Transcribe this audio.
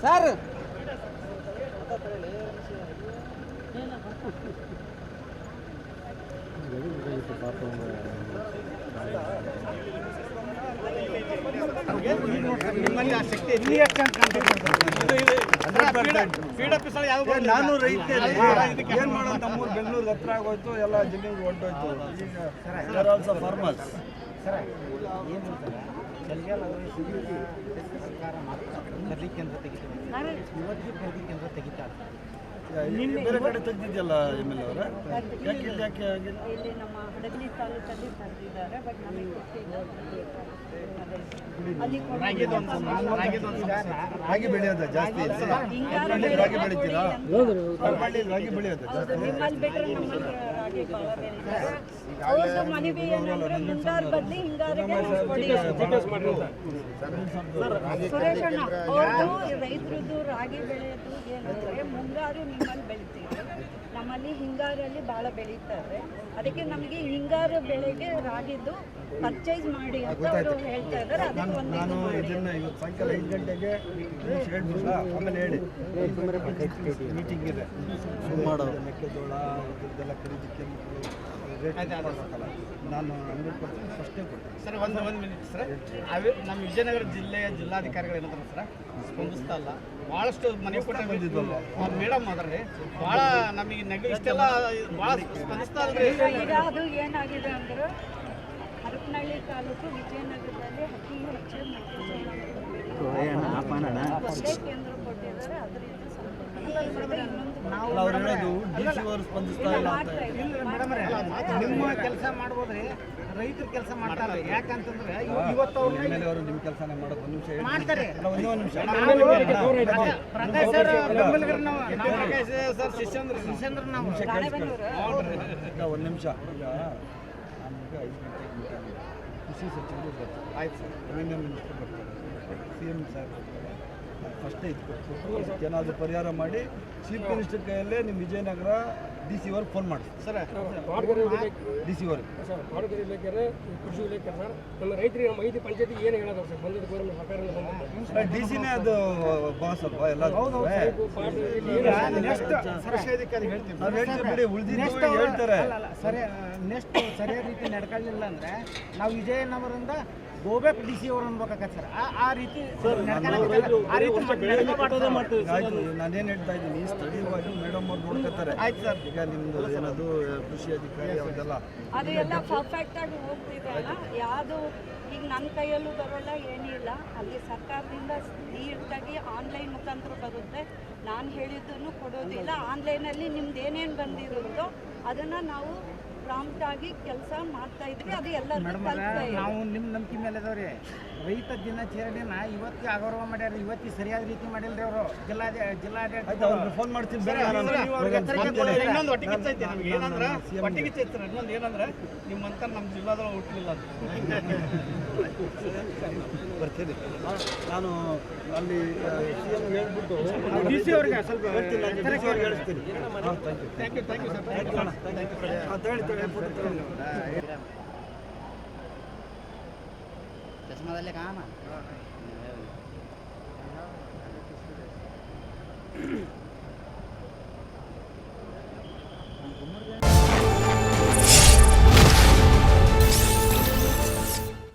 sir ನಿಮ್ಮಲ್ಲಿ ಆ ಶಕ್ತಿ ನಾನು ರೈತ ಏನ್ ಮಾಡೋದು ನಮ್ಮೂರು ಬೆಂಗಳೂರಿಗೆ ಹತ್ರ ಆಗೋಯ್ತು ಎಲ್ಲ ಜಮೀನು ಹೊರಟೋಯ್ತು ಈಗ ಆಲ್ಸೋ ಫಾರ್ಮರ್ಸ್ ಬೇರೆ ಕಡೆ ತೆಗ್ದಿದ್ಯಲ್ಲ ಎಮ್ ಎಲ್ ಅವರ ಯಾಕೆ ಆಗಿಲ್ಲ ಇಲ್ಲಿ ನಮ್ಮ ಹಡಗಲಿ ತಾಲೂಕಲ್ಲಿ ಕರೆದಿದ್ದಾರೆ ಬಟ್ ನಮಗೆ ಗೊತ್ತಿಲ್ಲ ರಾಗಿ ಬೆಳೆಯೋದ ಜಾಸ್ತಿ ರಾಗಿ ಬೆಳಿತೀರಾ ರಾಗಿ ಬೆಳೆಯೋದ ಜಾಸ್ತಿ ನಿಮ್ಮಲ್ಲಿ ಬಿಟ್ಟರೆ ನಮ್ಮಲ್ಲಿ ರಾಗಿ ಭಾಳ ಬೆಳೀತಾರೆ ಅವ್ರದ್ದು ಮನವಿ ಏನಂದ್ರೆ ಮುಂಗಾರು ಬದಲಿ ಹಿಂಗಾರಿಗೆ ಸುರೇಶ್ ಅಣ್ಣ ಅವ್ರದ್ದು ರೈತರದ್ದು ರಾಗಿ ಬೆಳೆಯೋದು ಏನಂದ್ರೆ ಮುಂಗಾರು ನಿಮ್ಮಲ್ಲಿ ಬೆಳಿತೀವಿ ನಮ್ಮಲ್ಲಿ ಹಿಂಗಾರಲ್ಲಿ ಭಾಳ ಬೆಳೀತಾರೆ ಅದಕ್ಕೆ ನಮಗೆ ಹಿಂಗಾರು ಬೆಳೆಗೆ ರಾಗಿದ್ದು ಪರ್ಚೇಸ್ ಮಾಡಿ ಅಂತ ಅವರು ಹೇಳ್ತಾ ಇದ್ದಾರೆ ಅದಕ್ಕೆ ಒಂದು ನಾನು ಇದನ್ನ ಇವತ್ತು ಸಾಯಂಕಾಲ 5 ಗಂಟೆಗೆ ಹೇಳ್ಬಿಟ್ಟ ಆಮೇಲೆ ಹೇಳಿ ಮೀಟಿಂಗ್ ಇದೆ ಮಾಡೋದು ಮೆಕ್ಕೆಜೋಳ ಇದೆಲ್ಲ ಖರೀದಿಕ್ಕೆ ರೇಟ್ ಮಾಡಬೇಕಲ್ಲ ನಾನು 100% ಫಸ್ಟೇ ಕೊಡ್ತೀನಿ ಸರ್ ಒಂದು ಮಿನಿಟ್ ಸರ್ ನಮ್ಮ ವಿಜಯನಗರ ಜಿಲ್ಲೆಯ ಜಿಲ್ಲಾಧಿಕಾರಿಗಳು ಏನಂತಾರೆ ಸರ್ ಸ್ಪಂದಿಸ್ತಾ ಇಲ್ಲ ಭಾಳಷ್ಟು ಮನೆ ಕೊಟ್ಟು ಬಂದಿದ್ವಲ್ಲ ಮೇಡಮ್ ಅದ್ರಿ ಭಾಳ ನಮಗೆ ಇಷ್ಟೆಲ್ಲ ಭಾಳ ಸ್ಪಂದಿಸ್ತಾ ಇಲ್ರಿ ಈಗ ಅದು ಏನಾಗಿದೆ ಅಂದ್ರೆ ಹರಪನಹಳ್ಳಿ ತಾಲೂಕು ವಿಜಯನಗರದಲ್ಲಿ ಅತಿ ಹೆಚ್ಚು ಮೆಕ್ಕೆಜೋಳ ಕೇಂದ್ರ ಕೊಟ್ಟಿದ್ದಾರೆ ಅದರಿಂದ ಅವ್ರು ಹೇಳೋದು DC ಅವರು ಸ್ಪಂದಿಸ್ತಾ ಇಲ್ಲ ನಿಮ್ಮ ಕೆಲಸ ಮಾಡ್ಬೋದ್ರಿ ರೈತರ ಕೆಲಸ ಮಾಡ್ತಾರೆ ಯಾಕಂತಂದ್ರೆ ಇವತ್ತು ಅವರು ನಿಮ್ಮ ಕೆಲಸನೇ ಮಾಡೋದು ಒಂದು ನಿಮಿಷ ಮಾಡ್ತಾರೆ ಒಂದು ನಿಮಿಷ ಪ್ರಕಾಶ್ ಸರ್ ಬೆಂಬಲಿಗರು ನಾವು ಪ್ರಕಾಶ್ ಸರ್ ಶಿಷ್ಯಂದ್ರ ನಾವು ಒಂದು ನಿಮಿಷ ಈಗ ನಮ್ಗೆ 5 ಗಂಟೆಗೆ ಮೀಟಿಂಗ್ ಕೃಷಿ ಸಚಿವರು ಬರ್ತಾರೆ ಆಯ್ತು ಸರ್ ರೆವಿನ್ಯೂ ಮಿನಿಸ್ಟರ್ ಬರ್ತಾರೆ CM ಸರ್ ಫಸ್ಟೇ ಇದಕ್ಕೆ ಏನಾದರೂ ಪರಿಹಾರ ಮಾಡಿ ಚೀಫ್ ಮಿನಿಸ್ಟರ್ ಕೈಯಲ್ಲೇ ನಿಮ್ಮ ವಿಜಯನಗರ DC ಅವ್ರಿಗೆ ಫೋನ್ ಮಾಡಿ ಸರ್ DC ಅವ್ರಿಗೆ ಕೃಷಿ ಇಲಾಖೆ ಸರ್ ನಮ್ಮ ರೈತರಿಗೆ ನಮ್ಮ 5 ಪಂಚಾಯತಿ ಏನು ಹೇಳೋದು ಸರ್ ಬಂದಿದ್ದು ಗೌರ್ಮೆಂಟ್ ಸರ್ಕಾರದಿಂದ DCನೇ ಅದು ಬಾಸ್ ಅಲ್ವಾ ಎಲ್ಲ ಸರ್ಕಾರಿ ಹೇಳ್ತೀವಿ ನಾವು ಹೇಳ್ತೀವಿ ಬಿಡಿ ಉಳಿದಿದ್ದು ಹೇಳ್ತಾರೆ ಸರಿ ನೆಕ್ಸ್ಟ್ ಸರಿಯಾದ ರೀತಿ ನಡ್ಕೊಳ್ಳಿಲ್ಲ ಅಂದ್ರೆ ನಾವು ವಿಜಯನಗರದಿಂದ ಗೋಬೇಕು DC ಅವರು ಅನ್ಬೇಕಾಗತ್ತೆ ಸರ್ ಆ ರೀತಿ ಆಯ್ತು ನಾನೇನು ಹೇಳ್ತಾ ಇದ್ದೀನಿ ಸ್ಥಳೀಯವಾಗಿ ಮೇಡಮ್ ಅವ್ರು ನೋಡ್ಕೊತಾರೆ ಆಯ್ತು ಸರ್ ಈಗ ನಿಮ್ದು ಏನದು ಕೃಷಿ ಅಧಿಕಾರಿ ಅವ್ರದ್ದೆಲ್ಲ ಅದು ಎಲ್ಲ ಪರ್ಫೆಕ್ಟ್ ಆಗಿ ಹೋಗ್ತಿದೆ ಅಲ್ಲ ಯಾವುದು ಈಗ ನನ್ನ ಕೈಯಲ್ಲೂ ಬರೋಲ್ಲ ಏನಿಲ್ಲ ಅಲ್ಲಿ ಸರ್ಕಾರದಿಂದ ನೀಟಾಗಿ ಆನ್ಲೈನ್ ಮುಖಾಂತರ ಬರುತ್ತೆ ನಾನು ಹೇಳಿದ್ದನ್ನು ಕೊಡೋದಿಲ್ಲ ಆನ್ಲೈನಲ್ಲಿ ನಿಮ್ದು ಏನೇನು ಬಂದಿರುತ್ತೋ ಅದನ್ನು ನಾವು ಪ್ರಾಂಪ್ಟ್ ಆಗಿ ಕೆಲಸ ಮಾಡ್ತಾ ಇದ್ವಿ ಅದು ಎಲ್ಲರಿಗೂ ನಾವು ನಿಮ್ಮ ನಂಬಿಕೆ ಮೇಲೆ ಅದಾವ್ರಿ ರೈತ ದಿನಾಚರಣೆನ ಇವತ್ತಿಗೆ ಆಗೌರವ ಮಾಡ್ಯಾರ ಇವತ್ತಿಗೆ ಸರಿಯಾದ ರೀತಿ ಮಾಡಿಲ್ರಿ ಅವರು ಅವ್ರಿಗೆ ಫೋನ್ ಮಾಡ್ತೀನಿ ಇನ್ನೊಂದು ಏನಂದ್ರೆ ನಿಮ್ಮಂತ ನಮ್ಮ ಜಿಲ್ಲಾದೊಳಗೆ ಹುಟ್ಟಲಿಲ್ಲ ಅದು ಬರ್ತೀನಿ ನಾನು ಅಲ್ಲಿ CM ಹೇಳ್ಬಿಟ್ಟು DC ಅವ್ರಿಗೆ ಸ್ವಲ್ಪ ಹೇಳಿಸ್ತೀನಿ ಥ್ಯಾಂಕ್ ಯು चश्मा वाले कहाँ ना